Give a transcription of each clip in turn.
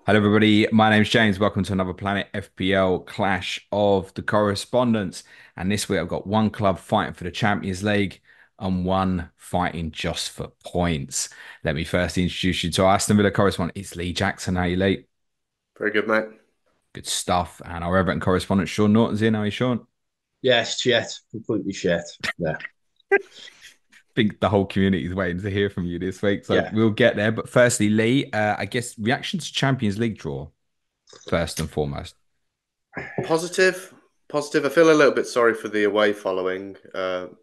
Hello, everybody. My name's James. Welcome to another Planet FPL Clash of the Correspondents. And this week I've got one club fighting for the Champions League and one fighting just for points. Let me first introduce you to our Aston Villa correspondent. It's Lee Jackson. How you, Lee? Very good, mate. Good stuff. And our Everton correspondent, Sean Norton's in. How are you, Sean? Yes, shit, completely shit. Yeah, Think the whole community is waiting to hear from you this week. So yeah. we'll get there. But firstly, Lee, I guess reaction to Champions League draw, first and foremost. Positive, positive. I feel a little bit sorry for the away following,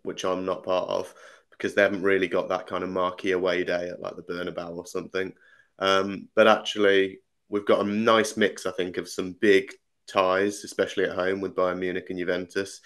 which I'm not part of, because they haven't really got that kind of marquee away day at like the Bernabeu or something. But actually, we've got a nice mix, I think, of some big ties, especially at home with Bayern Munich and Juventus,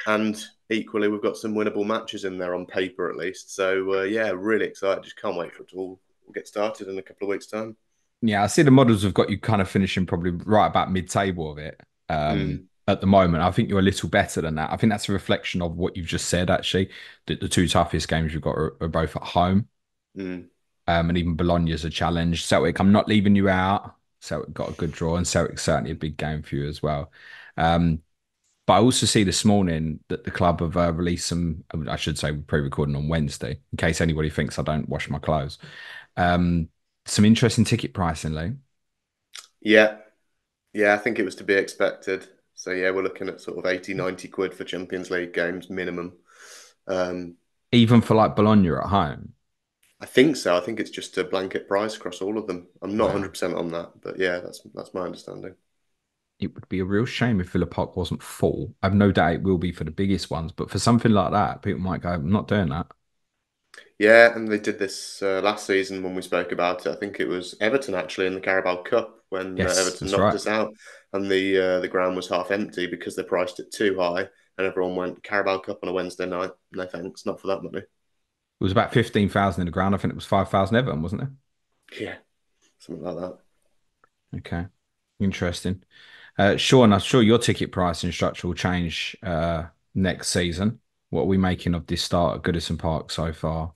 and equally we've got some winnable matches in there on paper at least. So yeah, really excited. Just can't wait for it to all get started in a couple of weeks' time. Yeah, I see the models have got you kind of finishing probably right about mid-table of it Mm, at the moment. I think you're a little better than that. I think that's a reflection of what you've just said, actually. The two toughest games you've got are both at home, mm. and even Bologna's a challenge. Celtic, I'm not leaving you out. Celtic got a good draw, and Celtic's certainly a big game for you as well. Um, but I also see this morning that the club have released some, I should say, we're pre-recording on Wednesday, in case anybody thinks I don't wash my clothes. Um, some interesting ticket pricing, Lee. Yeah, yeah, I think it was to be expected. So yeah, we're looking at sort of 80, 90 quid for Champions League games minimum. Um, Even for like Bologna at home. I think so. I think it's just a blanket price across all of them. I'm not Wow. 100% on that, but yeah, that's my understanding. It would be a real shame if Villa Park wasn't full. I've no doubt it will be for the biggest ones, but for something like that, people might go, I'm not doing that. Yeah, and they did this last season when we spoke about it. I think it was Everton actually in the Carabao Cup when Yes, Everton that's knocked right. us out, and the ground was half empty because they priced it too high, and everyone went Carabao Cup on a Wednesday night. No thanks, not for that money. It was about 15,000 in the ground. I think it was 5,000 Everton, wasn't Yeah, something like that. it? Okay. Interesting. Sean, I'm sure your ticket pricing structure will change next season. What are we making of this start at Goodison Park so far?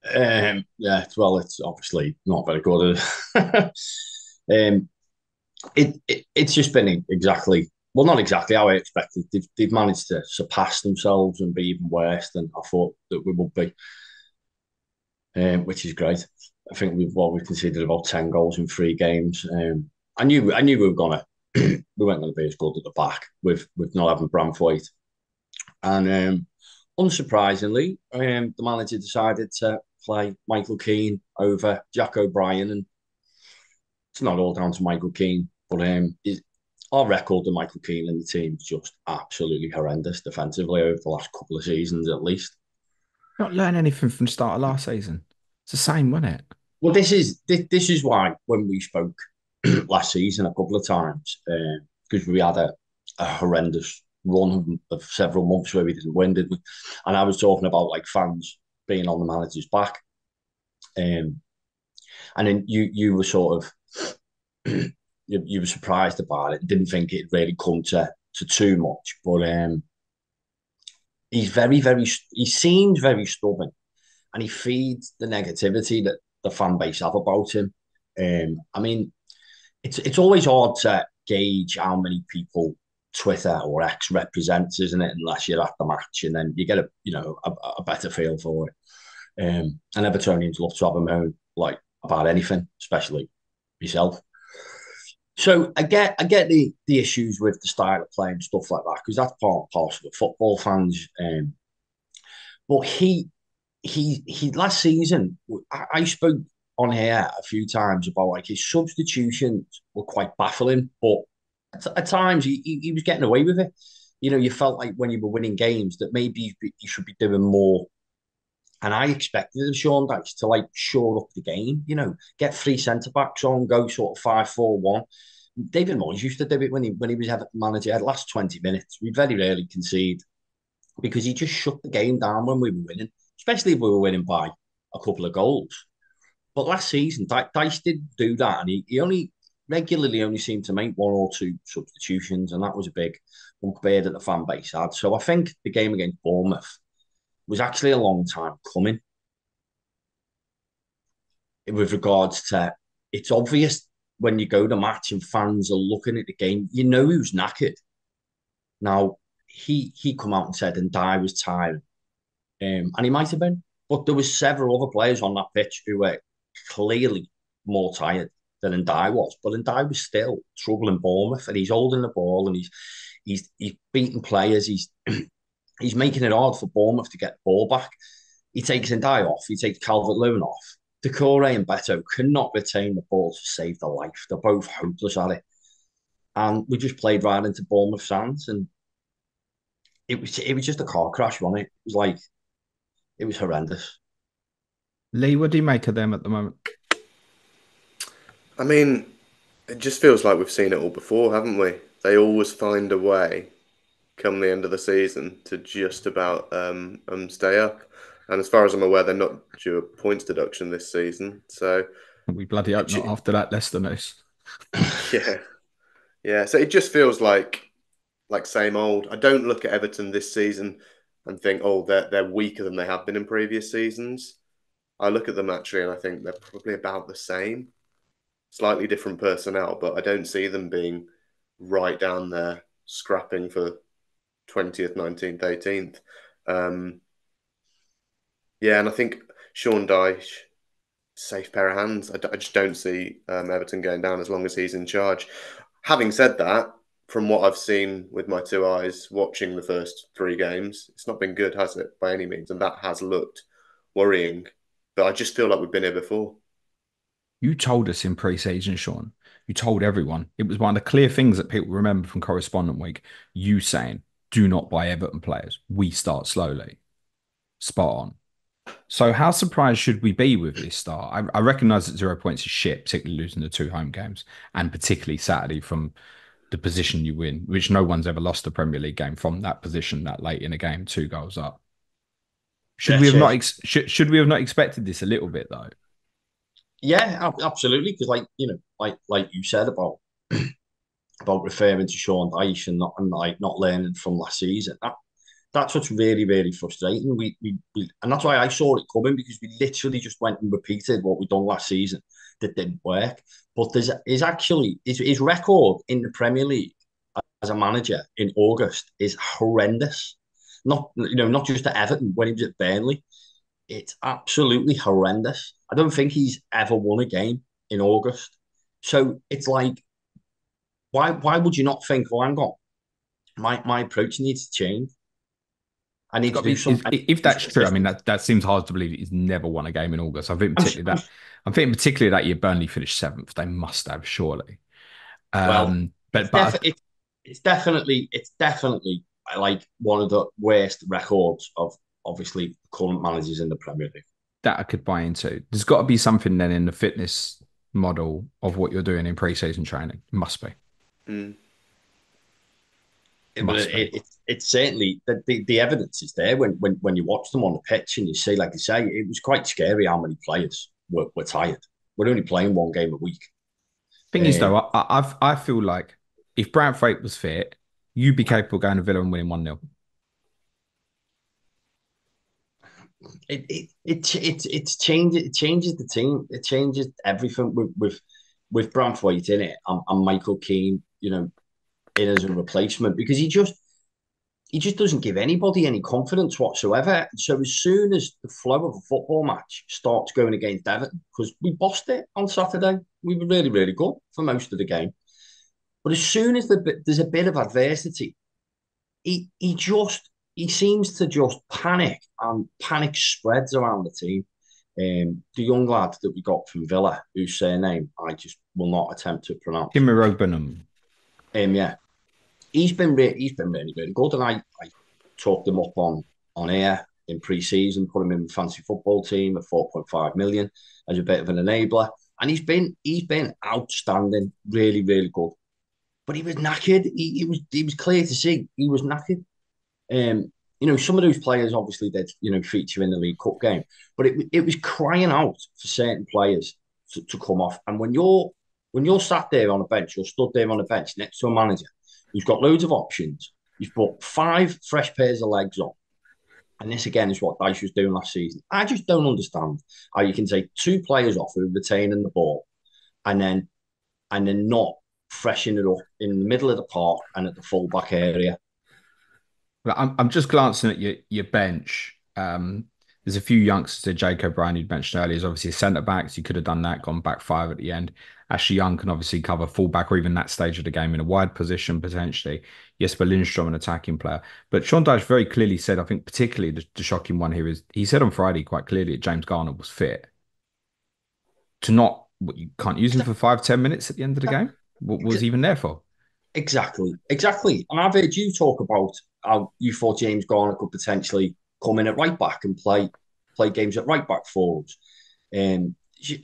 Yeah, well, it's obviously not very good. um, it's just been exactly, well, not exactly how I expected. They've managed to surpass themselves and be even worse than I thought that we would be, which is great. I think we've conceded about 10 goals in 3 games. I knew we were gonna we weren't gonna be as good at the back with not having Branthwaite. And unsurprisingly, the manager decided to play Michael Keane over Jack O'Brien. And it's not all down to Michael Keane, but our record of Michael Keane in the team is just absolutely horrendous defensively over the last couple of seasons at least. Not learn anything from the start of last season. It's the same, wasn't it? Well, this is why when we spoke last season a couple of times, because we had a horrendous run of several months where we didn't win, did we? And I was talking about like fans being on the manager's back. Um, and then you were sort of you were surprised about it, didn't think it really come to too much. But he's he seems very stubborn, and he feeds the negativity that the fan base have about him. I mean, it's always hard to gauge how many people Twitter or X represents, isn't it? Unless you're at the match, and then you get a better feel for it. And Evertonians love to have a moan like about anything, especially myself. So I get the issues with the style of play and stuff like that because that's part and parcel of football fans. But he last season I spoke on here a few times about like his substitutions were quite baffling, but at times he was getting away with it. You know, you felt like when you were winning games that maybe you should be doing more. And I expected of Sean Dyche to like shore up the game, get 3 centre backs on, go sort of 5-4-1. David Moyes used to do it when he was manager. The last 20 minutes, we very rarely concede because he just shut the game down when we were winning, especially if we were winning by a couple of goals. But last season, Dyche did do that, and he only regularly only seemed to make 1 or 2 substitutions, and that was a big bugbear that the fan base had. So I think the game against Bournemouth was actually a long time coming with regards to it's obvious when you go to match and fans are looking at the game, you know who's knackered. Now, he come out and said Ndiaye was tired, and he might have been, but there was several other players on that pitch who were clearly more tired than Ndiaye was. But Ndiaye was still troubling Bournemouth, and he's holding the ball and he's beating players. He's making it hard for Bournemouth to get the ball back. He takes Ndiaye off. He takes Calvert-Lewin off. Decore and Beto cannot retain the ball to save their life. They're both hopeless at it. And we just played right into Bournemouth's hands. And it was just a car crash, wasn't it? It was horrendous. Lee, what do you make of them at the moment? I mean, it just feels like we've seen it all before, haven't we? They always find a way, come the end of the season, to just about stay up. And as far as I'm aware, they're not due a points deduction this season. So We bloody hope not after that Leicester news. yeah, yeah. So it just feels like same old. I don't look at Everton this season and think, oh, they're weaker than they have been in previous seasons. I look at them actually and I think they're probably about the same. Slightly different personnel, but I don't see them being right down there scrapping for 20th, 19th, 18th. Yeah, and I think Sean Dyche, safe pair of hands. I just don't see Everton going down as long as he's in charge. Having said that, from what I've seen with my two eyes watching the first three games, it's not been good, has it, by any means? And that has looked worrying. But I just feel like we've been here before. You told us in pre-season, Sean. You told everyone. It was one of the clear things that people remember from Correspondent Week. You saying, do not buy Everton players. We start slowly. Spot on. So how surprised should we be with this start? I recognise that 0 points is shit, particularly losing the two home games, and particularly Saturday from the position you win, which no one's ever lost a Premier League game from that position that late in a game, 2 goals up. Should we have not should we have not expected this a little bit though? Yeah, absolutely. Because like you said about referring to Sean Dyche and not learning from last season. That's what's really, really frustrating. We and that's why I saw it coming, because we literally just went and repeated what we'd done last season that didn't work. But his record in the Premier League as a manager in August is horrendous. Not just at Everton, when he was at Burnley. It's absolutely horrendous. I don't think he's ever won a game in August. So it's like, why would you not think, well, hang on, my approach needs to change. I need to do something. If that's true, I mean that seems hard to believe. He's never won a game in August. I think particularly that year Burnley finished 7th. They must have, surely. It's definitely like one of the worst records of obviously current managers in the Premier League. That I could buy into. There's got to be something then in the fitness model of what you're doing in pre-season training. Must be. Mm. It's certainly the evidence is there when you watch them on the pitch and you see, like you say, it was quite scary how many players were tired. We're only playing one game a week. Thing is, though, I feel like if Branthwaite was fit, you'd be capable of going to Villa and winning 1-0. It changes the team. It changes everything with Branthwaite in it and Michael Keane, in as a replacement, because he just doesn't give anybody any confidence whatsoever. So as soon as the flow of a football match starts going against Everton, because we bossed it on Saturday, we were really, really good for most of the game. But as soon as there's a bit of adversity, he seems to just panic, and panic spreads around the team. The young lad that we got from Villa, whose surname I just will not attempt to pronounce. Himirobenham. Yeah. He's been really, really good, and I talked him up on air in pre-season, put him in the fantasy football team at 4.5 million as a bit of an enabler, and he's been outstanding, really, really good. But he was knackered. He was clear to see he was knackered. Some of those players obviously did, feature in the League Cup game, but it was crying out for certain players to come off. And when you're sat there on a bench, or stood there on a bench next to a manager who's got loads of options, you've put 5 fresh pairs of legs on, and this again is what Dyche was doing last season. I just don't understand how you can take 2 players off who are retaining the ball, and then not freshen it up in the middle of the park and at the full back area. But I'm just glancing at your bench. There's a few youngsters that Jake O'Brien you'd mentioned earlier. Is obviously a centre back, so you could have done that, gone back five at the end. Ashley Young can obviously cover fullback or even that stage of the game in a wide position potentially. Jesper Lindstrom, an attacking player. But Sean Dyche very clearly said, I think particularly the shocking one here is he said on Friday quite clearly that James Garner was fit to not, what, you can't use him for 5, 10 minutes at the end of the game. What was he even there for? Exactly, exactly. And I've heard you talk about how you thought James Garner could potentially come in at right back and play games at right back for us.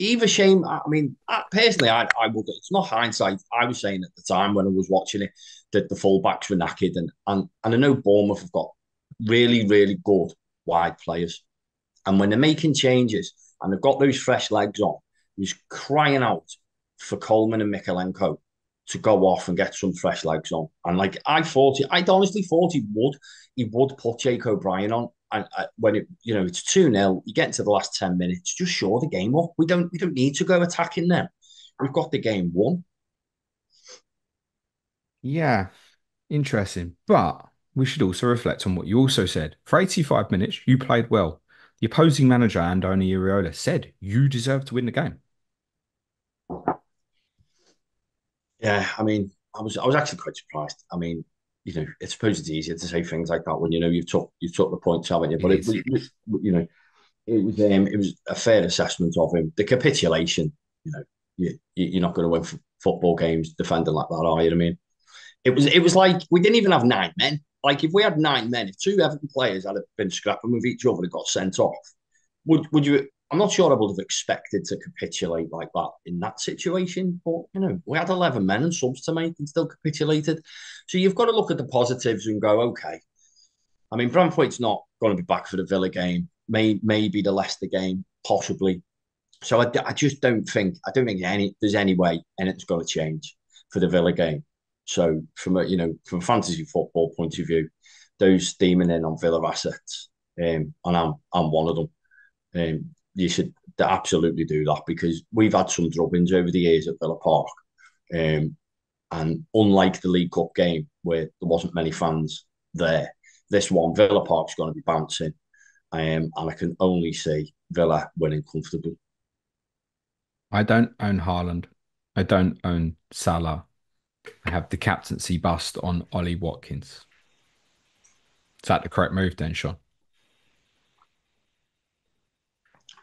Either shame. I mean, personally, I would. It's not hindsight. I was saying at the time when I was watching it that the fullbacks were knackered, and I know Bournemouth have got really, really good wide players, and when they're making changes and they've got those fresh legs on, he was crying out for Coleman and Mikalenko to go off and get some fresh legs on. And like I'd honestly thought he would put Jake O'Brien on. And when it's 2-0, you get into the last 10 minutes, just shore the game up. We don't need to go attacking them. We've got the game won. Yeah, interesting. But we should also reflect on what you also said. For 85 minutes, you played well. The opposing manager, Andoni Iraola, said you deserve to win the game. Yeah, I mean, I was actually quite surprised. I mean, I suppose it's easier to say things like that when you've took the points, haven't you? It But is. it was a fair assessment of him. The capitulation, you're not going to win football games defending like that, are you? I mean, it was like we didn't even have 9 men. Like if we had 9 men, if two Everton players had been scrapping with each other and got sent off, would you? I'm not sure I would have expected to capitulate like that in that situation. But we had 11 men and subs to make and still capitulated. So you've got to look at the positives and go, okay. I mean, Branthwaite's not going to be back for the Villa game. Maybe the Leicester game, possibly. So I just don't think there's any way anything's going to change for the Villa game. So from a fantasy football point of view, those steaming in on Villa assets, and I'm one of them. You should absolutely do that because we've had some drubbings over the years at Villa Park, and unlike the League Cup game where there wasn't many fans there, this one Villa Park's going to be bouncing, and I can only see Villa winning comfortably. I don't own Haaland. I don't own Salah. I have the captaincy bust on Ollie Watkins. Is that the correct move then, Sean?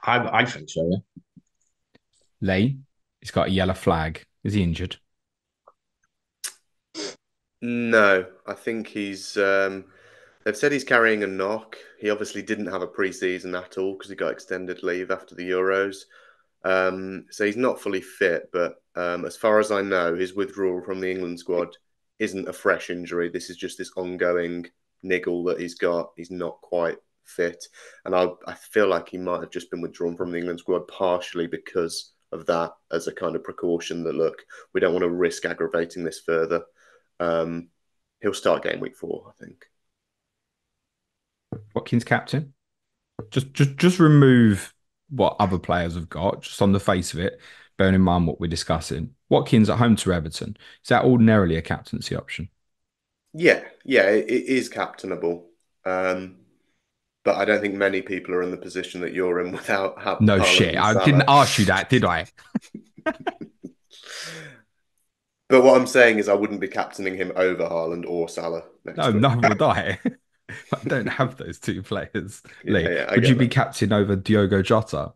I think so. Yeah. Lee, he's got a yellow flag. Is he injured? No, I think he's. They've said he's carrying a knock. He obviously didn't have a pre-season at all because he got extended leave after the Euros. So he's not fully fit. But as far as I know, his withdrawal from the England squad isn't a fresh injury. This is just this ongoing niggle that he's got. He's not quite fit, and I feel like he might have just been withdrawn from the England squad partially because of that, as a kind of precaution that look, we don't want to risk aggravating this further. He'll start game week 4, I think. Watkins captain. Just remove what other players have got, just on the face of it, bearing in mind what we're discussing. Watkins at home to Everton. Is that ordinarily a captaincy option? Yeah, it is captainable. But I don't think many people are in the position that you're in without No Haaland shit. and I Salah. didn't ask you that, did I? But what I'm saying is I wouldn't be captaining him over Haaland or Salah next No, to him. neither would I. I don't have those two players. Lee, Yeah, I would you get be that. captain over Diogo Jota?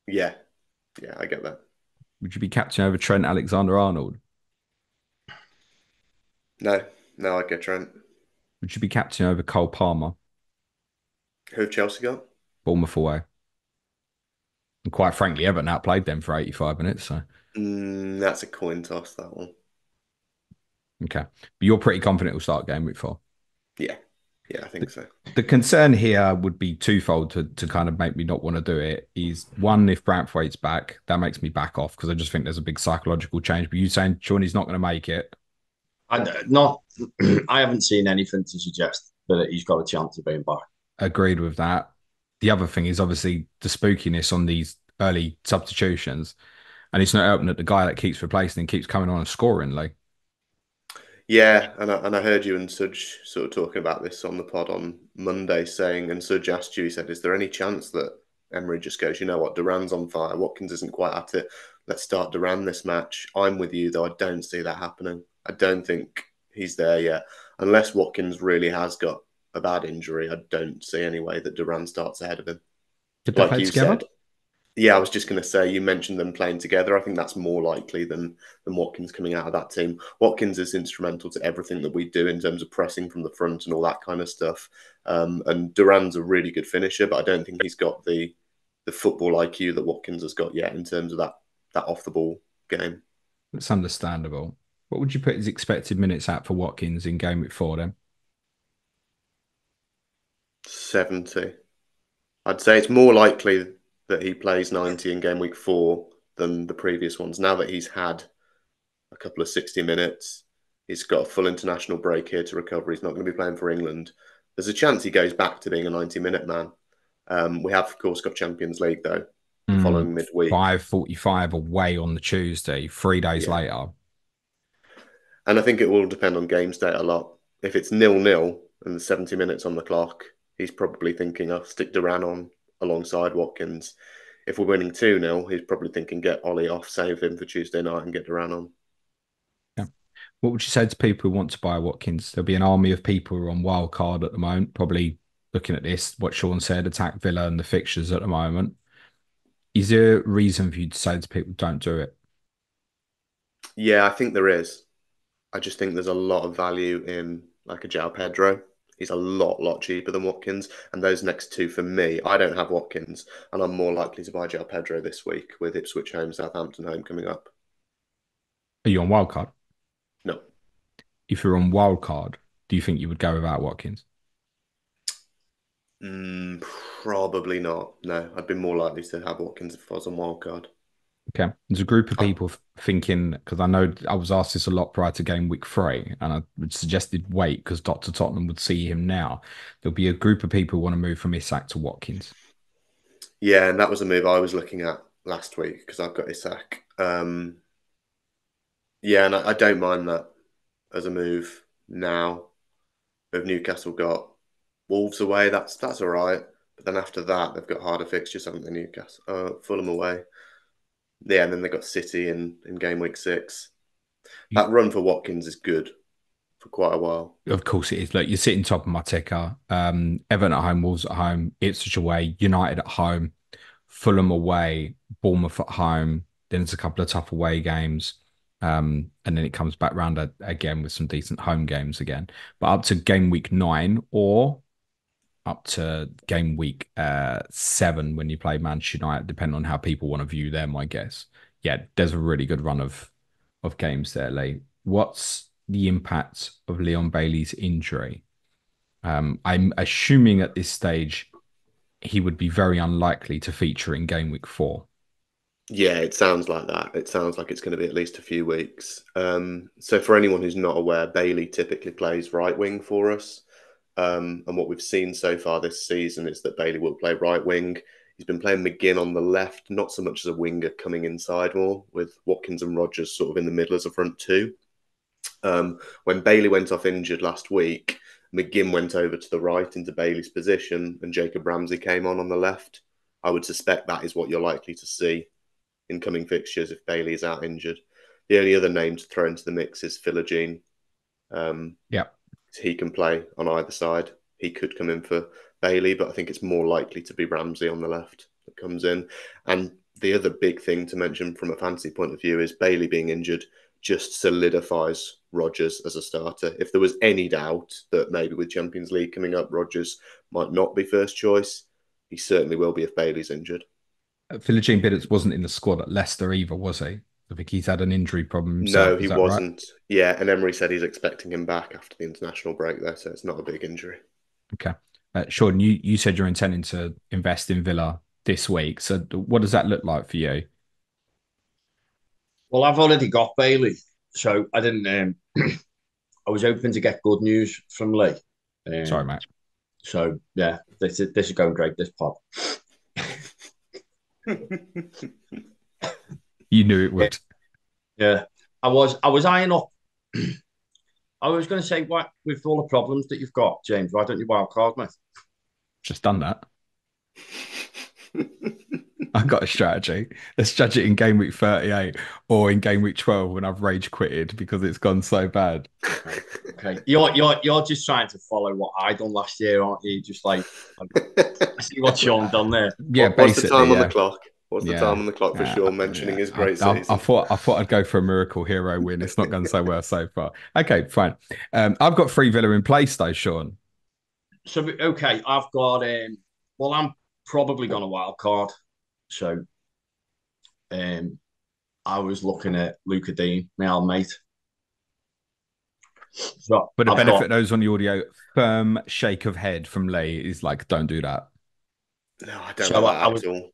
Yeah, I get that. Would you be captain over Trent Alexander-Arnold? No, I'd get Trent. Would you be captain over Cole Palmer? Who have Chelsea got? Bournemouth away. And quite frankly, Everton outplayed them for 85 minutes. So, That's a coin toss, that one. okay. But you're pretty confident we'll start game week 4. Yeah, I think so. The concern here would be twofold to kind of make me not want to do it. Is one, if Branthwaite's back, that makes me back off because I just think there's a big psychological change. But you saying Sean he's not going to make it? I haven't seen anything to suggest that he's got a chance of being back. Agreed with that. The other thing is obviously the spookiness on these early substitutions. And it's not helping that the guy that keeps replacing him keeps coming on and scoring, like. Yeah, and I heard you and Sudge sort of talking about this on the pod on Monday, saying, and Sudge asked you, he said, is there any chance that Emery just goes, you know what, Duran's on fire, Watkins isn't quite at it, let's start Duran this match. I'm with you, though I don't see that happening. I don't think he's there yet. Unless Watkins really has got a bad injury, I don't see any way that Duran starts ahead of him. Did they Like play you together? said, yeah, I was just going to say, you mentioned them playing together. I think that's more likely than Watkins coming out of that team. Watkins is instrumental to everything that we do in terms of pressing from the front and all that kind of stuff. And Duran's a really good finisher, but I don't think he's got the football IQ that Watkins has got yet in terms of that off the ball game. It's understandable. What would you put his expected minutes at for Watkins in game week 4 then? 70. I'd say it's more likely that he plays 90 in game week 4 than the previous ones. Now that he's had a couple of 60 minutes. He's got a full international break here to recover. He's not going to be playing for England. There's a chance he goes back to being a 90-minute man. We have, of course, got Champions League, though, the Mm, following midweek. 5:45 away on the Tuesday, 3 days Yeah. later. And I think it will depend on game state a lot. If it's 0-0 and there's 70 minutes on the clock, he's probably thinking, I'll stick Duran on alongside Watkins. If we're winning 2-0, he's probably thinking, get Ollie off, save him for Tuesday night and get Duran on. Yeah. What would you say to people who want to buy Watkins? There'll be an army of people who are on Wildcard at the moment, probably looking at this, what Sean said, attack Villa and the fixtures at the moment. Is there a reason for you to say to people, don't do it? Yeah, I think there is. I just think there's a lot of value in like a João Pedro. He's a lot cheaper than Watkins. And those next two for me, I don't have Watkins, and I'm more likely to buy João Pedro this week with Ipswich home, Southampton home coming up. Are you on Wildcard? No, If you're on Wildcard, do you think you would go without Watkins? mm, probably not. No, I'd be more likely to have Watkins if I was on wildcard. Okay. There's a group of Oh, people thinking, because I know I was asked this a lot prior to game week 3, and I suggested wait because Dr. Tottenham would see him now. There'll be a group of people who want to move from Isak to Watkins. yeah, and that was a move I was looking at last week because I've got Isak. Yeah, and I don't mind that as a move now. If Newcastle got Wolves away, that's all right. But then after that, they've got harder fixtures, haven't they? Newcastle, Fulham away. Yeah, and then they've got City in game week 6. You, That run for Watkins is good for quite a while. of course it is. Look, you're sitting top of my ticker. Everton at home, Wolves at home, Ipswich away, United at home, Fulham away, Bournemouth at home. Then there's a couple of tough away games. And then it comes back round again with some decent home games again. But up to game week 9 or up to game week 7 when you play Manchester United, depending on how people want to view them, I guess. Yeah, there's a really good run of games there, Lee. What's the impact of Leon Bailey's injury? I'm assuming at this stage he would be very unlikely to feature in game week 4. Yeah, it sounds like that. It sounds like it's going to be at least a few weeks. So for anyone who's not aware, Bailey typically plays right wing for us. And what we've seen so far this season is that Bailey will play right wing. He's been playing McGinn on the left, not so much as a winger coming inside more, with Watkins and Rogers sort of in the middle as a front two. When Bailey went off injured last week, McGinn went over to the right into Bailey's position, and Jacob Ramsey came on the left. I would suspect that is what you're likely to see in coming fixtures if Bailey is out injured. The only other name to throw into the mix is Philogene. Yeah. He can play on either side. He could come in for Bailey, but I think it's more likely to be Ramsey on the left that comes in. And the other big thing to mention from a fantasy point of view is Bailey being injured just solidifies Rodgers as a starter. If there was any doubt that maybe with Champions League coming up, Rodgers might not be first choice, he certainly will be if Bailey's injured. Philogene Biddets wasn't in the squad at Leicester either, was he? I think he's had an injury problem No, himself. he Is that right? wasn't. Yeah, and Emery said he's expecting him back after the international break there, so it's not a big injury. Okay. Sean, you said you're intending to invest in Villa this week. So what does that look like for you? Well, I've already got Bailey, so I didn't. I was hoping to get good news from Lee. Sorry, mate. So yeah, this is going great. This pod. You knew it Yeah, would. yeah. I was eyeing up. I was going to say, what with all the problems that you've got, James, why don't you wild card, mate? Just done that. I've got a strategy. Let's judge it in game week 38 or in game week 12 when I've rage quitted because it's gone so bad. Okay. Okay. You're just trying to follow what I done last year, aren't you? Just like I see what Sean done there. Yeah, What's the basically, time on the yeah. clock? What's the time Yeah. on the clock for Sean mentioning Yeah. his I, great I, I season? thought I thought I'd go for a miracle hero win. It's not going so well so far. Okay, fine. I've got 3 Villa in place though, Sean. So okay, I've got well, I'm probably gonna wild card. So um I was looking at Luca Dean, my old mate. So But the I've benefit got of those on the audio, firm shake of head from Lee is like, don't do that. No, I don't like so I that was at all.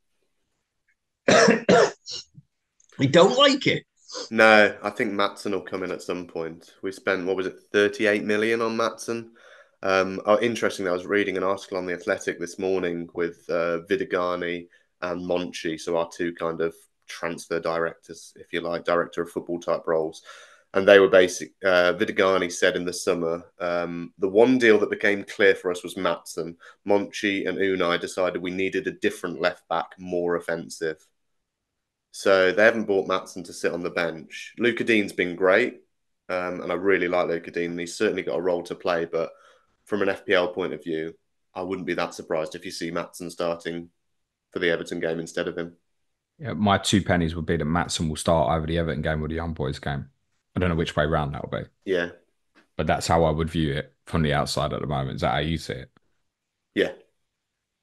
we don't like it. No, I think Matson will come in at some point. We spent, what was it, 38 million on Matson. Interestingly, I was reading an article on The Athletic this morning with Vidigani and Monchi, so our two kind of transfer directors, if you like, director of football type roles. And they were Vidigani said in the summer, the one deal that became clear for us was Matson. Monchi and Unai decided we needed a different left back, more offensive. So they haven't bought Matson to sit on the bench. Luca Dean's been great, and I really like Luca Dean, and he's certainly got a role to play. But from an FPL point of view, I wouldn't be that surprised if you see Matson starting for the Everton game instead of him. Yeah, my 2 pennies would be that Matson will start either the Everton game or the Young Boys game. I don't know which way round that'll be, Yeah, but that's how I would view it from the outside at the moment. Is that how you see it? yeah,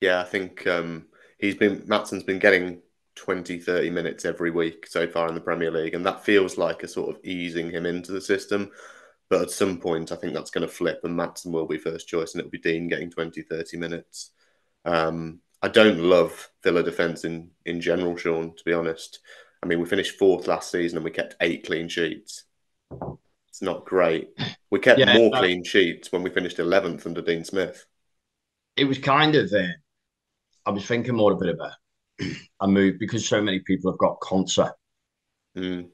yeah. I think Matson's been getting 20, 30 minutes every week so far in the Premier League, and that feels like a sort of easing him into the system. But at some point, I think that's going to flip, and Matson will be first choice, and it'll be Dean getting 20, 30 minutes. I don't love Villa defence in general, Sean, to be honest. I mean, we finished fourth last season and we kept 8 clean sheets. It's not great. We kept Yeah, more clean sheets when we finished 11th under Dean Smith. it was kind of I was thinking more a bit of a move because so many people have got Consa. Mm.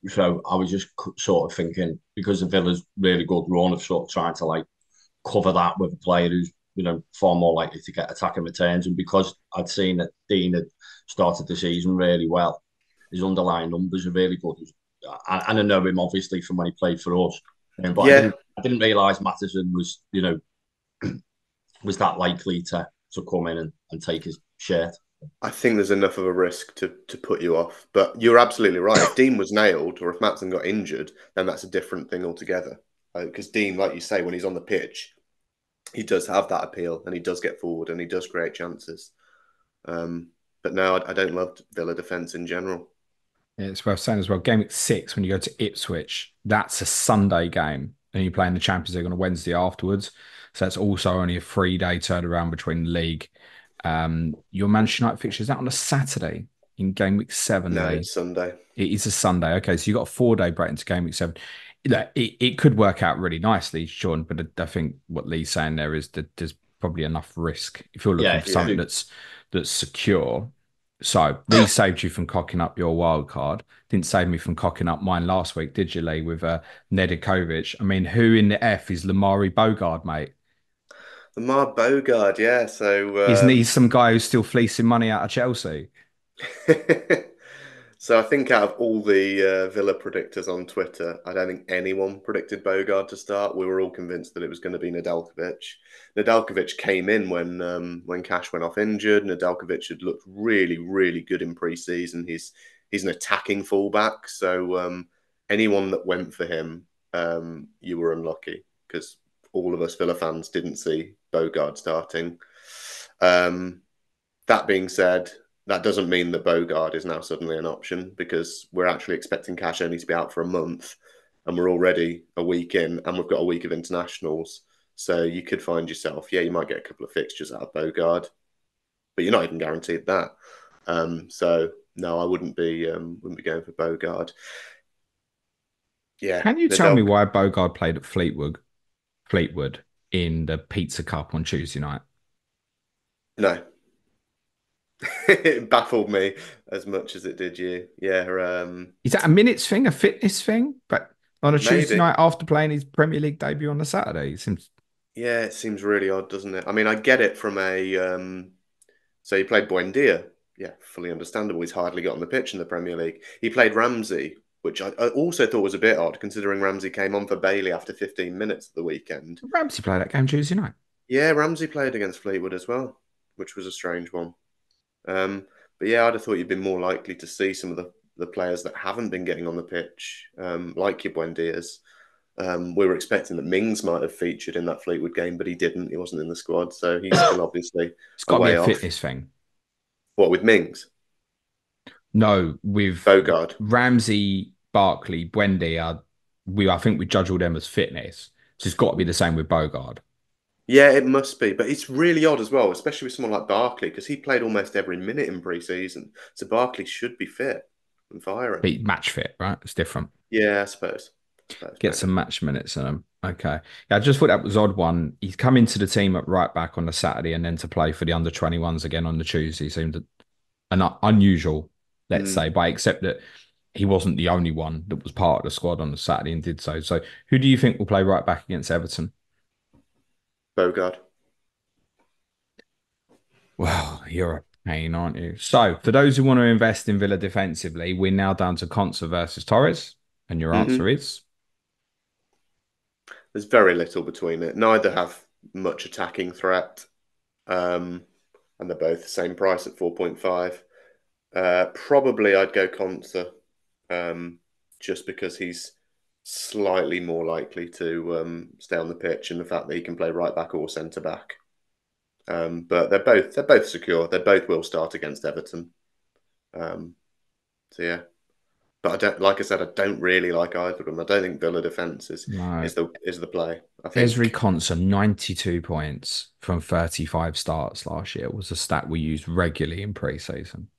So I was just sort of thinking because the Villa's really good run of sort of trying to like cover that with a player who's far more likely to get attacking returns, and because I'd seen that Dean had started the season really well, his underlying numbers are really good, and I know him obviously from when he played for us, but Yeah, I didn't realise Matheson was was that likely to come in and take his shirt. I think there's enough of a risk to put you off. But you're absolutely right. If Dean was nailed or if Matson got injured, then that's a different thing altogether. Because Dean, like you say, when he's on the pitch, he does have that appeal and he does get forward and he does create chances. But no, I don't love Villa defence in general. Yeah, it's worth saying as well. Game week 6, when you go to Ipswich, that's a Sunday game, and you play in the Champions League on a Wednesday afterwards. So that's also only a 3-day turnaround between the league. Your Manchester United fixture is that on a Saturday in game week 7, No, Lee. it's Sunday. It is a Sunday. Okay, so you got a 4-day break into game week 7. Look, it could work out really nicely, Sean, but I think what Lee's saying there is that there's probably enough risk if you're looking Yeah, for Yeah. something that's secure. So Lee saved you from cocking up your wild card. Didn't save me from cocking up mine last week, did you, Lee, with Nedeljkovic? I mean, who in the F is Lamari Bogard, mate? Lamar Bogard, yeah. Isn't he some guy who's still fleecing money out of Chelsea? So I think out of all the Villa predictors on Twitter, I don't think anyone predicted Bogard to start. We were all convinced that it was going to be Nedeljkovic. Nedeljkovic came in when Cash went off injured. Nedeljkovic had looked really, really good in pre-season. He's an attacking fullback, so anyone that went for him, you were unlucky because all of us Villa fans didn't see Bogard starting. That being said, that doesn't mean that Bogard is now suddenly an option because we're actually expecting Cash only to be out for a month and we're already a week in and we've got a week of internationals. So you could find yourself, yeah, you might get a couple of fixtures out of Bogard, but you're not even guaranteed that. So no, I wouldn't be going for Bogard. Yeah, Can you tell me Nadal. why Bogard played at Fleetwood in the Pizza Cup on Tuesday night? No, It baffled me as much as it did you. Yeah, Is that a minutes thing, a fitness thing? But on a Tuesday maybe. night after playing his Premier League debut on a Saturday, it seems Yeah, it seems really odd, doesn't it? I mean, I get it from a so he played Buendia. Yeah, fully understandable. He's hardly got on the pitch in the Premier League. He played Ramsey, which I also thought was a bit odd, considering Ramsey came on for Bailey after 15 minutes at the weekend. Ramsey played that game Tuesday night. Yeah, Ramsey played against Fleetwood as well, which was a strange one. Um, but yeah, I'd have thought you'd been more likely to see some of the players that haven't been getting on the pitch, like your Buendias. We were expecting that Mings might have featured in that Fleetwood game, but he didn't. He wasn't in the squad, so he's still obviously It's a got to be way a off. fitness thing. What with Mings? No, with Bogard. Ramsey, Barkley, Buendia, I think we judge all them as fitness. So it's got to be the same with Bogard. Yeah, it must be, but it's really odd as well, especially with someone like Barkley, because he played almost every minute in pre-season. So Barkley should be fit and firing. Be match fit, right? It's different. Yeah, I suppose. Get Maybe. some match minutes in him. Okay. Yeah, I just thought that was odd one. He's come into the team at right back on the Saturday and then to play for the under 21s again on the Tuesday seemed unusual, let's Mm, say, but I accept that he wasn't the only one that was part of the squad on the Saturday and did so. So who do you think will play right back against Everton? Bogard. Well, you're a pain, aren't you? So for those who want to invest in Villa defensively, we're now down to Consa versus Torres. And your answer Hmm. is There's very little between it. Neither have much attacking threat, and they're both the same price at 4.5. Probably I'd go Conser, just because he's slightly more likely to stay on the pitch and the fact that he can play right back or centre back. But they're both secure. They both will start against Everton. Um, so yeah, but I don't like I said I don't really like either of them. I don't think Villa defense is no. is the is the play. I Esri think Konsa, 92 points from 35 starts last year was a stat we used regularly in pre-season.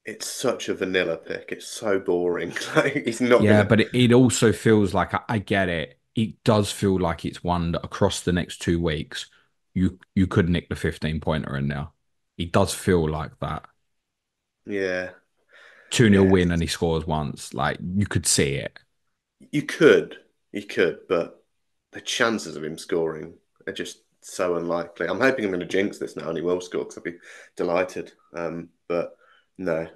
it's such a vanilla pick. It's so boring. Like he's not Yeah, gonna. but it also feels like I get it. It does feel like it's one that across the next 2 weeks, you could nick the 15 pointer in now. It does feel like that. Yeah, 2-0 yeah. win and he scores once. Like you could see it. You could, but the chances of him scoring are just so unlikely. I'm hoping I'm going to jinx this now, and he will score because I'd be delighted. But no,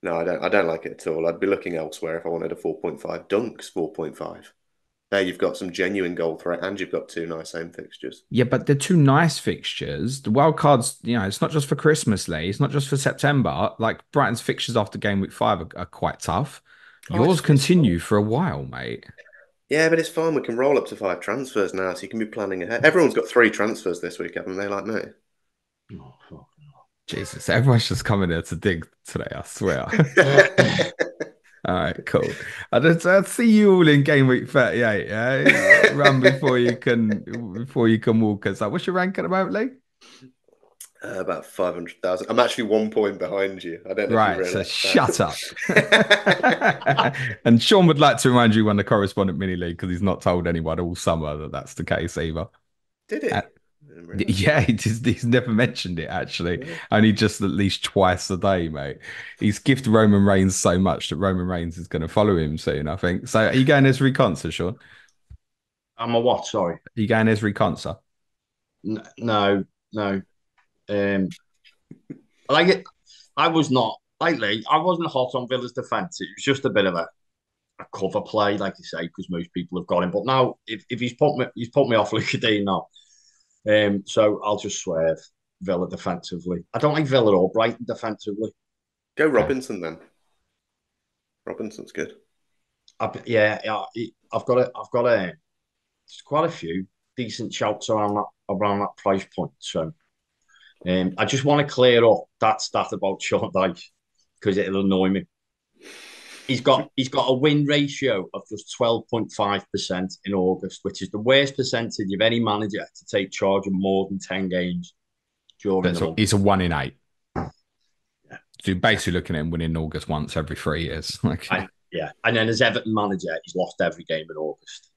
no, I don't like it at all. I'd be looking elsewhere if I wanted a 4.5. Dunk's 4.5. There, you've got some genuine goal threat, and you've got two nice home fixtures. Yeah, but they're two nice fixtures. The wild cards, it's not just for Christmas, Lee. It's not just for September. Like Brighton's fixtures after game week 5 are quite tough. Oh, Yours it's fine. continue for a while, mate. Yeah, but it's fine. We can roll up to 5 transfers now, so you can be planning ahead. Everyone's got 3 transfers this week, haven't they? Like me. Oh, fuck. Jesus, everyone's just coming here to dig today, I swear. All right, cool. I'll see you all in game week 38, yeah? Run before you can walk us up. What's your rank at the moment, Lee? About 500,000. I'm actually 1 point behind you. I don't know if you Right, so realised shut up. that. And Sean would like to remind you won the correspondent mini league because he's not told anyone all summer that that's the case either. Did he? Uh, I didn't realise yeah, he's never mentioned it actually. that. Only just at least twice a day, mate. He's gifted Roman Reigns so much that Roman Reigns is going to follow him soon, I think. So are you going as Reconsa, Sean? Are I'm a what? Sorry. you going as Reconsa? No, no. Like it, I was not lately. I wasn't hot on Villa's defence. It was just a bit of a cover play, like you say, because most people have got him. But now, if he's put me off Luka Dean now. So I'll just swerve Villa defensively. I don't like Villa or Brighton defensively. Go Okay. Robinson then. Robinson's good. Yeah, I've got there's quite a few decent shouts around that price point. So I just want to clear up that stat about Sean Dyche because it'll annoy me. He's got a win ratio of just 12.5% in August, which is the worst percentage of any manager to take charge of more than 10 games during the So month. it's a 1 in 8. Yeah. So you're basically looking at him winning August once every 3 years. Okay. And then as Everton manager, he's lost every game in August.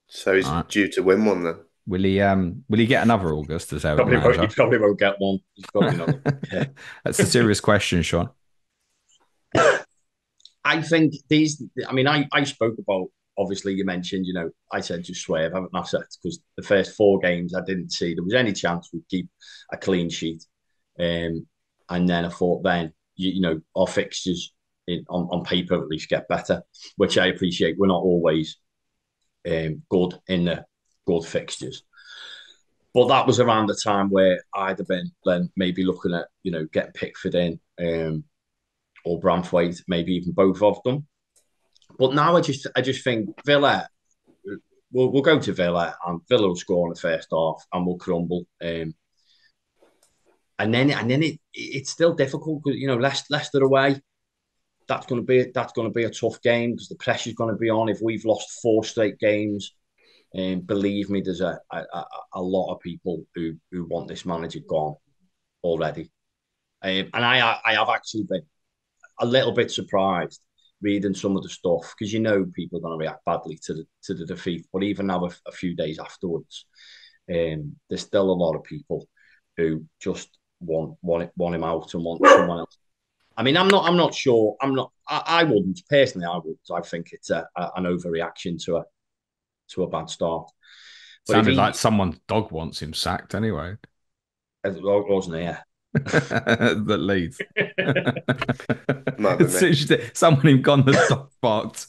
So he's All right. due to win one then. Will he get another August as Everton He manager? probably won't get one. He's probably not. Yeah. That's a serious question, Sean. I think these. I mean, I spoke about. Obviously, you mentioned. I said just swerve, haven't I? Said because the first 4 games I didn't see there was any chance we'd keep a clean sheet. And then I thought, then our fixtures on paper at least get better, which I appreciate. We're not always good in the good fixtures. But that was around the time where I'd have been then maybe looking at, getting Pickford in or Branthwaite, maybe even both of them. But now I just think Villa, we'll go to Villa and Villa will score in the first half and we'll crumble. And then it's still difficult because Leicester away. That's going to be a tough game because the pressure's going to be on. If we've lost 4 straight games, believe me, there's a lot of people who want this manager gone already. And I have actually been a little bit surprised reading some of the stuff because people are going to react badly to the defeat. But even now, a few days afterwards, there's still a lot of people who just want him out and want someone else. I mean, I'm not sure. I wouldn't personally. I would. I think it's an overreaction to a bad start. But Sounded like someone's dog wants him sacked anyway. Wasn't it? Yeah. That leads. Someone who gone the dog barked.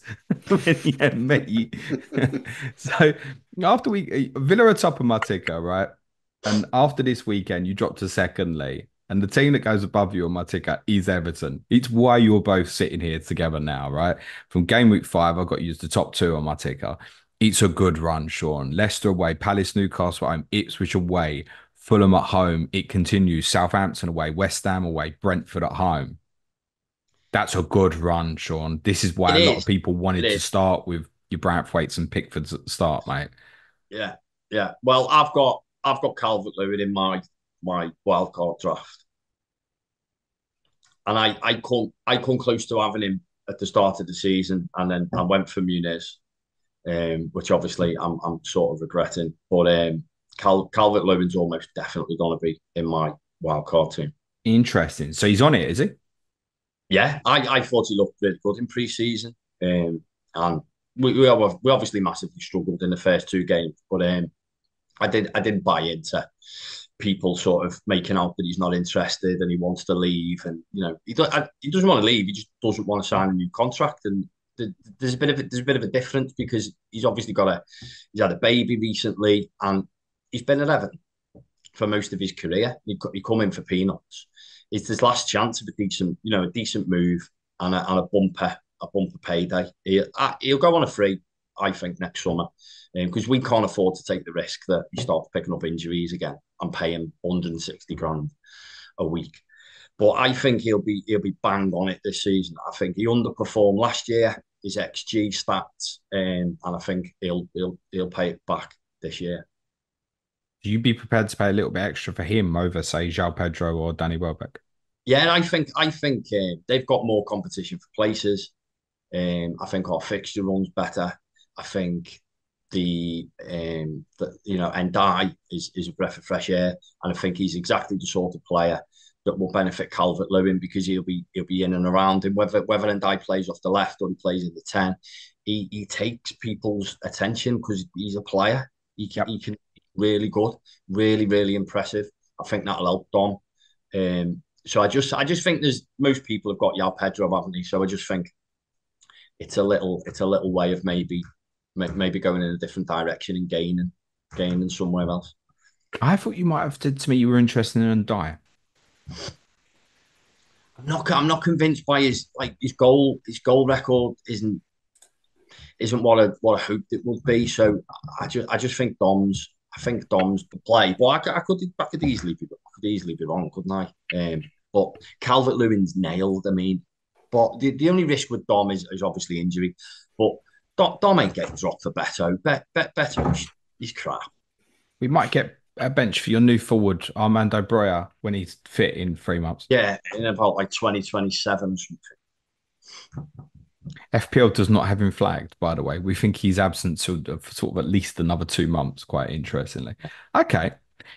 Yeah, me. So after Villa are top of my ticker, right? And after this weekend, you dropped to secondly. And the team that goes above you on my ticker is Everton. It's why you're both sitting here together now, right? From game week 5, I got you as the top 2 on my ticker. It's a good run, Sean. Leicester away, Palace, Newcastle at home, Ipswich away, Fulham at home. It continues. Southampton away, West Ham away, Brentford at home. That's a good run, Sean. This is why a lot of people wanted to start with your Branthwaites and Pickfords at the start, mate. Yeah, yeah. Well, I've got Calvert-Lewin in my wildcard draft, and I come close to having him at the start of the season, and then I went for Muniz, which obviously I'm sort of regretting. But Calvert-Lewin's almost definitely going to be in my wildcard team. Interesting. So he's on it, is he? Yeah, I thought he looked really good in pre-season, and we obviously massively struggled in the first 2 games, but I didn't buy into people sort of making out that he's not interested and he wants to leave, and he doesn't want to leave. He just doesn't want to sign a new contract, and there's a bit of a difference because he's obviously he's had a baby recently, and he's been at Everton for most of his career. He come in for peanuts. It's his last chance of a decent move and a bumper payday. He'll go on a free, I think, next summer, because we can't afford to take the risk that he starts picking up injuries again and pay him 160 grand a week. But I think he'll be bang on it this season. I think he underperformed last year, his XG stats, and I think he'll pay it back this year. Do you be prepared to pay a little bit extra for him over, say, João Pedro or Danny Welbeck? Yeah, I think they've got more competition for places. I think our fixture runs better. I think Ndai is a breath of fresh air, and I think he's exactly the sort of player that will benefit Calvert-Lewin because he'll be in and around him. Whether Ndai plays off the left or he plays in the 10, he takes people's attention because he's a player. He can be really good, really, really impressive. I think that'll help Dom. So I just think there's most people have got João Pedro, haven't they? So I just think it's a little way of maybe going in a different direction and gaining somewhere else. I thought you might have said to me you were interested in Ndai. I'm not convinced by his goal record isn't what I hoped it would be. So I just think Dom's the play. But I could easily be wrong, couldn't I? But Calvert-Lewin's nailed. I mean, but the only risk with Dom is obviously injury. But Dom ain't getting dropped for Beto. Beto, he's crap. We might get a bench for your new forward, Armando Broja, when he's fit in 3 months. Yeah, in about 2027 something. FPL does not have him flagged, by the way. We think he's absent for sort of at least another 2 months, quite interestingly. Okay.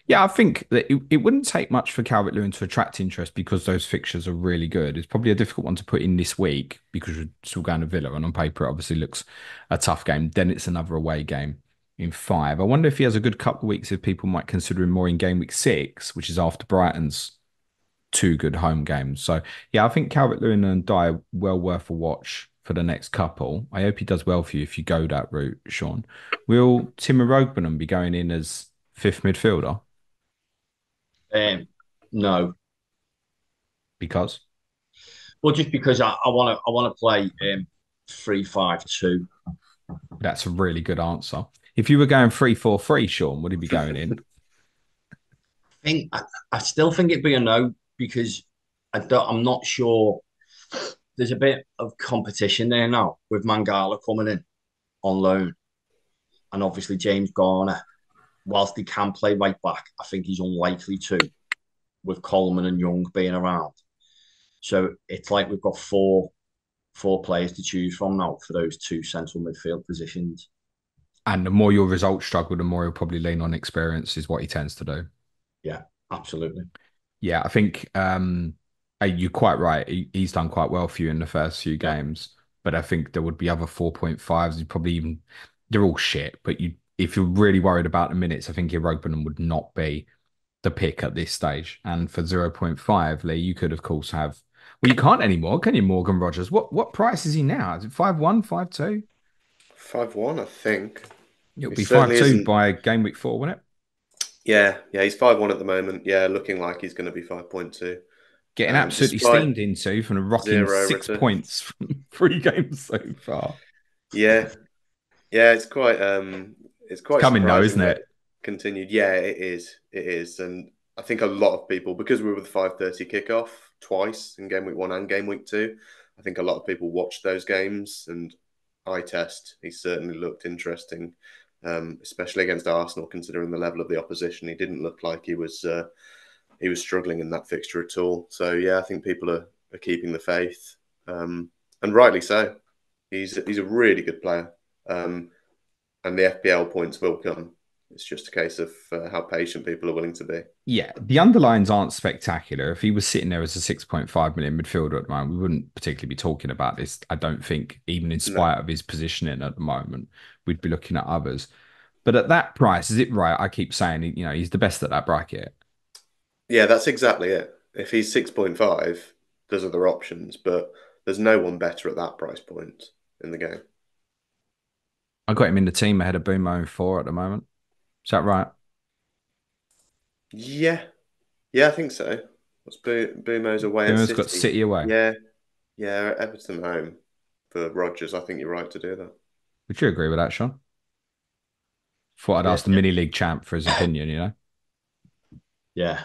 Yeah, I think that it wouldn't take much for Calvert-Lewin to attract interest because those fixtures are really good. It's probably a difficult one to put in this week because we're still going to Villa, and on paper, it obviously looks a tough game. Then it's another away game in 5. I wonder if he has a good couple of weeks if people might consider him more in game week 6, which is after Brighton's 2 good home games. So yeah, I think Calvert-Lewin and Dyer well worth a watch for the next couple. I hope he does well for you if you go that route, Sean. Will Timo Rogbenen be going in as fifth midfielder? No, Because well, just because I want to play 3-5-2. that's a really good answer. If you were going 3-4-3, Sean, would he be going in? I still think it'd be a no because I'm not sure. There's a bit of competition there now with Mangala coming in on loan, and obviously James Garner. Whilst he can play right back, I think he's unlikely to with Coleman and Young being around. So it's like we've got four players to choose from now for those two central midfield positions. And the more your results struggle, the more he'll probably lean on experience, is what he tends to do. Yeah, absolutely. Yeah, I think you're quite right. He's done quite well for you in the first few Yeah. games, but I think there would be other 4.5s. You probably even they're all shit. But if you're really worried about the minutes, I think Iroquois would not be the pick at this stage. And for 0.5, Lee, you could of course have. Well, you can't anymore, can you, Morgan Rogers? What price is he now? Is it 5-1, 5-2? 5-1, I think. It'll He be certainly 5-2 isn't. by game week 4, won't it? Yeah, he's 5-1 at the moment. Yeah, looking like he's going to be 5.2. Getting absolutely Despite steamed into from a rocking zero 6 points returns. from 3 games so far. Yeah, yeah, it's It's quite coming though, surprising isn't that it? it continued. Yeah, it is. It is. And I think a lot of people, because we were the 5:30 kickoff twice in game week 1 and game week 2, I think a lot of people watched those games and eye test. He certainly looked interesting, especially against Arsenal, considering the level of the opposition. He didn't look like he was struggling in that fixture at all. So yeah, I think people are keeping the faith, and rightly so. He's a really good player, and the FPL points will come. It's just a case of how patient people are willing to be. Yeah, the underlines aren't spectacular. If he was sitting there as a 6.5 million midfielder at the moment, we wouldn't particularly be talking about this. I don't think, even in No, spite of his positioning at the moment, we'd be looking at others. But at that price, is it right? I keep saying, he's the best at that bracket. yeah, that's exactly it. If he's 6.5, there's other options, but there's no one better at that price point in the game. I got him in the team ahead of Boomo in 4 at the moment. Is that right? Yeah, yeah, I think so. What's Bumo's away at Boomo's got City? City away. Yeah, yeah, Everton home for Rodgers. I think you're right to do that. Would you agree with that, Sean? Thought I'd Yeah, ask the mini league champ for his opinion. yeah,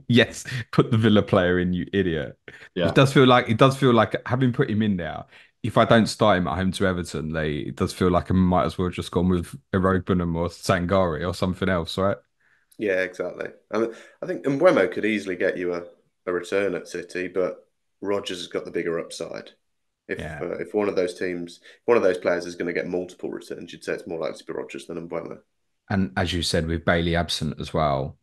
Yes, put the Villa player in, you idiot. yeah. It does feel like having put him in there. If I don't start him at home to Everton, it does feel like I might as well just gone with Iroquois or Sangari or something else, right? Yeah, exactly. I think Mbeumo could easily get you a return at City, but Rodgers has got the bigger upside. Yeah. If one of those teams, one of those players is going to get multiple returns, you'd say it's more likely to be Rodgers than Mbeumo. And as you said, with Bailey absent as well,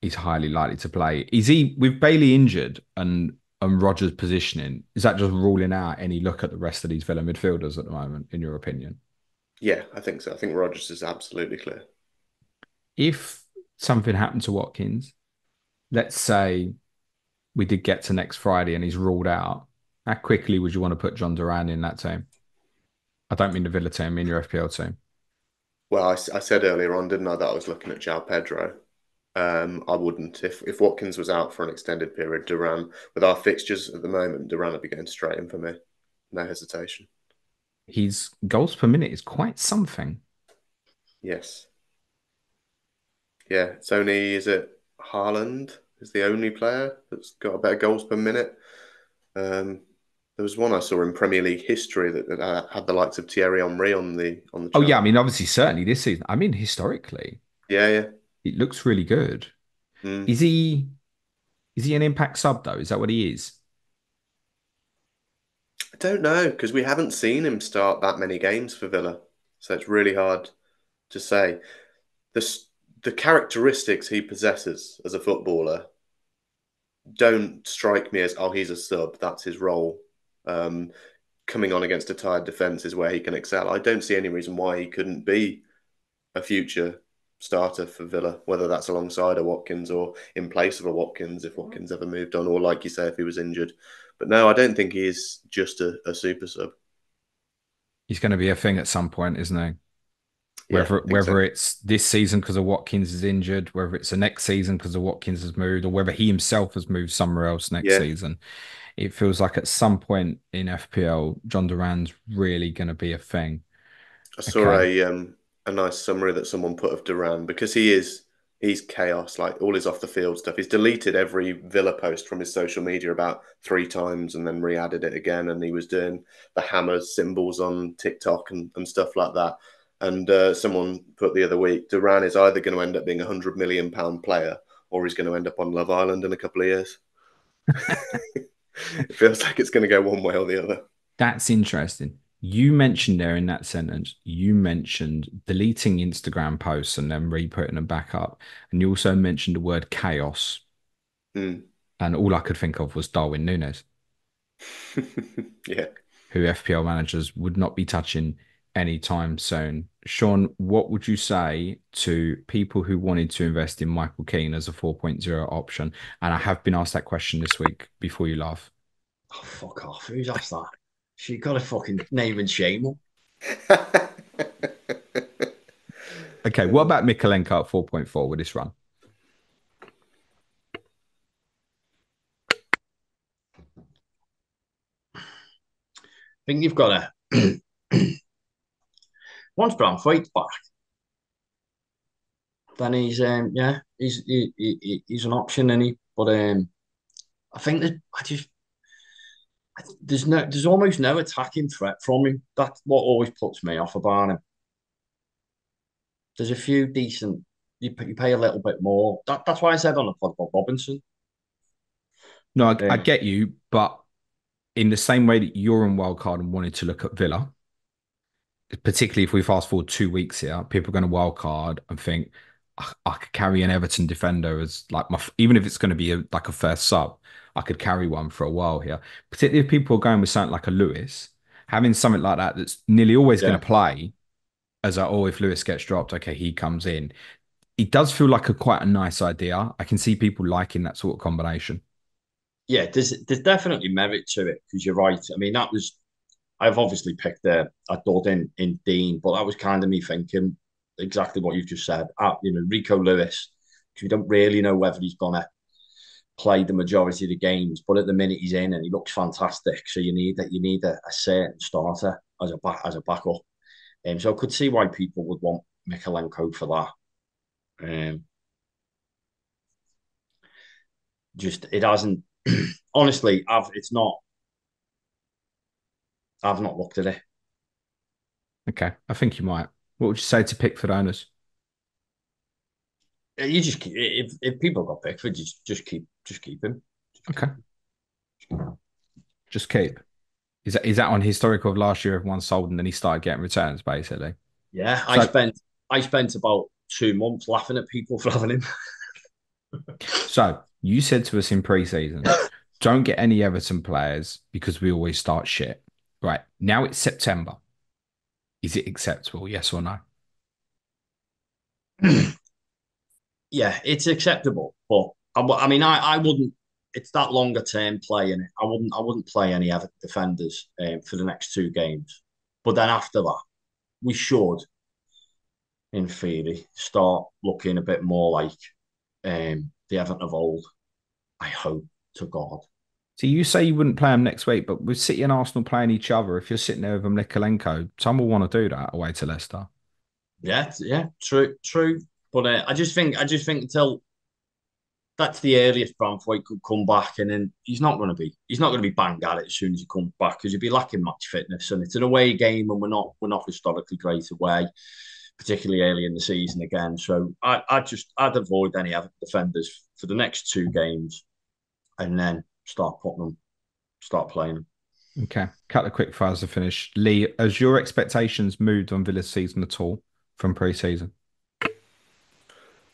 he's highly likely to play. Is he with Bailey injured and Rodgers positioning? Is that just ruling out any look at the rest of these Villa midfielders at the moment, in your opinion? Yeah, I think so. I think Rodgers is absolutely clear. If something happened to Watkins, let's say we did get to next Friday and he's ruled out, how quickly would you want to put John Duran in that team? I don't mean the Villa team, I mean your FPL team. Well, I said earlier on, didn't I, that I was looking at João Pedro. I wouldn't. If Watkins was out for an extended period, Duran, with our fixtures at the moment, Duran would be going straight in for me. No hesitation. His goals per minute is quite something. Yes. Yeah, it's only, is it Haaland is the only player that's got a better goals per minute? Um, there was one I saw in Premier League history that had the likes of Thierry Henry on the Oh yeah, I chart. mean obviously certainly this season. I mean historically, Yeah, yeah. it looks really good. Mm. Is he an impact sub though? Is that what he is? I don't know because we haven't seen him start that many games for Villa, so it's really hard to say. The the characteristics he possesses as a footballer don't strike me as, oh, he's a sub, that's his role. Um, Coming on against a tired defence is where he can excel. I don't see any reason why he couldn't be a future starter for Villa, whether that's alongside a Watkins or in place of a Watkins if Watkins ever moved on, or like you say, if he was injured. But no, I don't think he is just a super sub. He's going to be a thing at some point, isn't he? Yeah, Whether exactly. it's this season because of Watkins is injured, whether it's the next season because of Watkins has moved, or whether he himself has moved somewhere else next Yeah, season, it feels like at some point in FPL, John Duran's really going to be a thing. I saw Okay. a nice summary that someone put of Duran because he's chaos. Like all his off the field stuff. He's deleted every Villa post from his social media about 3 times and then re-added it again. And he was doing the hammers symbols on TikTok and stuff like that. And someone put the other week, Duran is either going to end up being £100 million player or he's going to end up on Love Island in a couple of years. It feels like it's going to go one way or the other. That's interesting. You mentioned there in that sentence, you mentioned deleting Instagram posts and then re-putting them back up. And you also mentioned the word chaos. Mm. And all I could think of was Darwin Núñez, Yeah. who FPL managers would not be touching anytime soon. Sean, what would you say to people who wanted to invest in Michael Keane as a 4.0 option? And I have been asked that question this week before you laugh. Oh, fuck off. Who's asked that? She got a fucking name and shame up. Okay, what about Mikalenko at 4.4 with this run? I think you've got to. Once Branthwaite's back, then he's an option, and but I think that there's almost no attacking threat from him. That's what always puts me off about him. There's a few decent. You pay a little bit more. That's why I said on the pod about Robinson. No, I Um, get you, but in the same way that you're in Wildcard and wanted to look at Villa, particularly if we fast forward 2 weeks here, people are going to Wildcard and think I could carry an Everton defender as like even if it's going to be like a first sub, I could carry one for a while here. Particularly if people are going with something like a Lewis, having something like that that's nearly always going yeah, to play as a, oh, if Lewis gets dropped, okay, he comes in. It does feel like a quite a nice idea. I can see people liking that sort of combination. yeah. There's definitely merit to it because you're right. I mean, that was I've obviously picked a dud in Dean, but that was kind of me thinking exactly what you've just said. Rico Lewis, because we don't really know whether he's gonna play the majority of the games, but at the minute he's in and he looks fantastic. So you need a certain starter as a backup. So I could see why people would want Mikalenko for that. Just it hasn't honestly, I've not looked at it. Okay, I think you might. What would you say to Pickford owners? You just keep, if people got Pickford, just keep him. Just keep Okay, him. just keep. Is that on historical of last year? Everyone sold and then he started getting returns, basically. Yeah, So, I spent about 2 months laughing at people for having him. so you said to us in pre-season, don't get any Everton players because we always start shit. Right now it's September. Is it acceptable? Yes or no? Yeah, it's acceptable, but I mean, I wouldn't. It's that longer term play, and I wouldn't play any other defenders for the next 2 games. But then after that, we should, in theory, start looking a bit more like the Everton of old. I hope to God. So you say you wouldn't play him next week, but with City and Arsenal playing each other, if you're sitting there with Mikalenko, some will want to do that away to Leicester. Yeah, yeah, true, true. But I just think until that's the earliest Branthwaite could come back, and then he's not going to be banged at it as soon as he comes back because he'd be lacking match fitness, and it's an away game, and we're not historically great away, particularly early in the season again. So I'd avoid any other defenders for the next 2 games, and then start playing them. Okay. Couple of quick fires to finish. Lee, has your expectations moved on Villa's season at all from pre-season?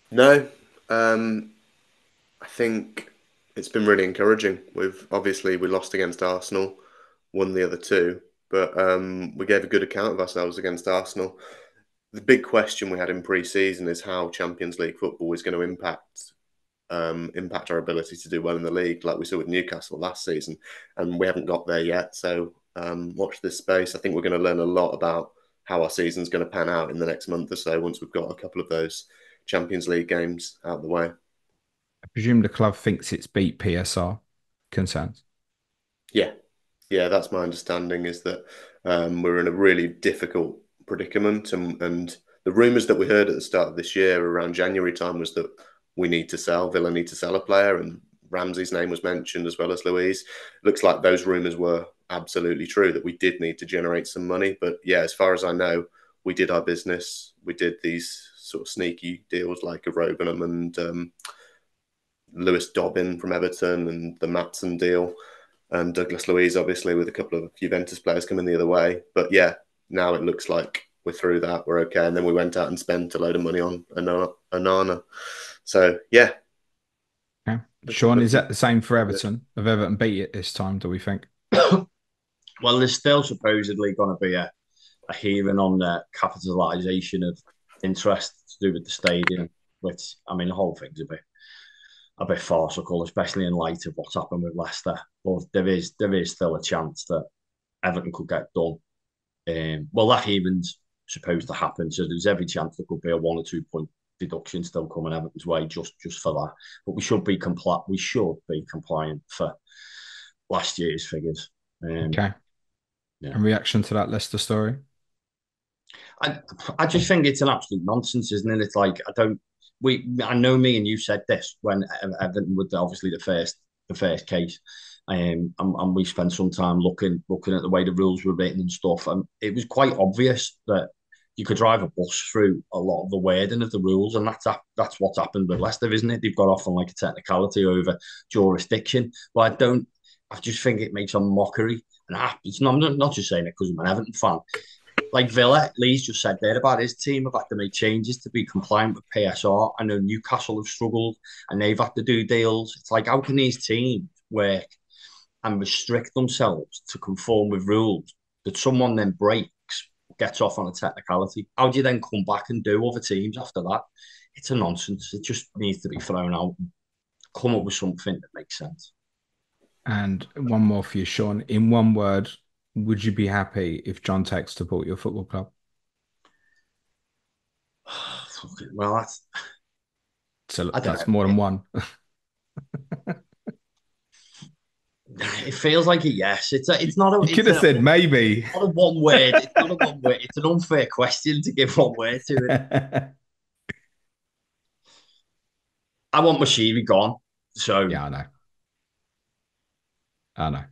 No, I think it's been really encouraging. We lost against Arsenal, won the other two, but we gave a good account of ourselves against Arsenal. The big question we had in pre-season is how Champions League football is going to impact our ability to do well in the league, like we saw with Newcastle last season, and we haven't got there yet. So watch this space. I think we're going to learn a lot about how our season's going to pan out in the next month or so once we've got a couple of those Champions League games out of the way. I presume the club thinks it's beat PSR. Concerns? Yeah, yeah, that's my understanding. Is that we're in a really difficult predicament, and the rumours that we heard at the start of this year, around January time, was that Villa need to sell a player, and Ramsey's name was mentioned as well as Louise. Looks like those rumours were absolutely true, that we did need to generate some money. But yeah, as far as I know, we did our business. We did these sort of sneaky deals like a Robenham and Lewis Dobbin from Everton, and the Matson deal, and Douglas Luiz, obviously, with a couple of Juventus players coming the other way. But yeah, now it looks like we're through that. We're okay. And then we went out and spent a load of money on Anana. So yeah. Okay. Sean, is that the same for Everton? Have Everton beat it this time, do we think? Well, there's still supposedly going to be a hearing on the capitalisation of interest to do with the stadium, which, I mean, the whole thing's a bit farcical, especially in light of what's happened with Leicester. But there is still a chance that Everton could get done. Well, that hearing's supposed to happen, so there's every chance there could be a 1 or 2 point deduction still coming Everton's way just for that. But we should be compliant for last year's figures. Okay. Yeah. In reaction to that Leicester story? I just think it's an absolute nonsense, isn't it? It's like I know me and you said this when Everton was obviously the first case, and we spent some time looking at the way the rules were written and stuff, and it was quite obvious that you could drive a bus through a lot of the wording of the rules, and that's what's happened with Leicester, isn't it? They've got off on like a technicality over jurisdiction, but I just think it makes a mockery, and I'm not just saying it because I'm an Everton fan. Like Villa, Lee's just said there about his team have had to make changes to be compliant with PSR. I know Newcastle have struggled and they've had to do deals. It's like, how can these teams work and restrict themselves to conform with rules that someone then breaks, gets off on a technicality? How do you then come back and do other teams after that? It's a nonsense. It just needs to be thrown out and come up with something that makes sense. And one more for you, Sean. In one word, would you be happy if John Tex support your football club? Well, that's more than one. It feels like a yes. It's not a. You could have said maybe. Not a one word. It's not a one word. It's an unfair question to give one word to it. I want Mashiri gone. So yeah, I know.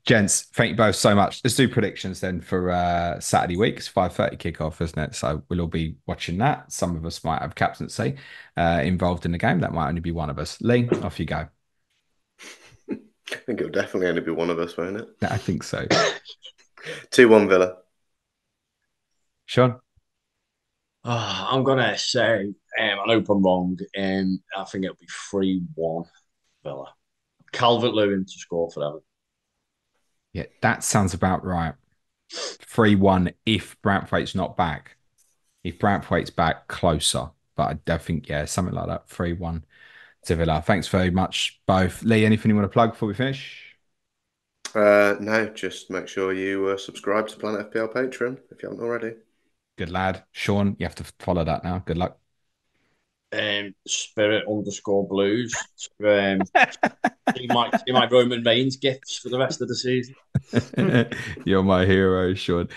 Gents, thank you both so much. Let's do predictions then for Saturday week. It's 5:30 kickoff, isn't it? So we'll all be watching that. Some of us might have captaincy involved in the game. That might only be one of us. Lee, off you go. I think it'll definitely only be one of us, won't it? I think so. 2-1 Villa. Sean? I'm going to say, I hope I'm wrong, I think it'll be 3-1 Villa. Calvert-Lewin to score for them. Yeah, that sounds about right. 3-1 if Branthwaite's not back. If Branthwaite's back, closer. But I think, yeah, something like that. 3-1 to Villa. Thanks very much, both. Lee, anything you want to plug before we finish? No, just make sure you subscribe to Planet FPL Patreon if you haven't already. Good lad. Sean, you have to follow that now. Good luck. Spirit_blues. See my Roman Reigns gifts for the rest of the season. You're my hero, Sean.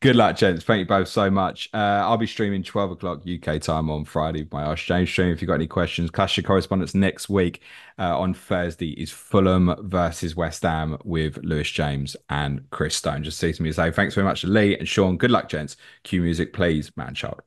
Good luck, gents. Thank you both so much. I'll be streaming 12 o'clock UK time on Friday with my Ask James stream. If you've got any questions, Clash of Correspondence next week on Thursday is Fulham versus West Ham with Lewis James and Chris Stone. Just see to me to say thanks very much to Lee and Sean. Good luck, gents. Cue music, please, man child.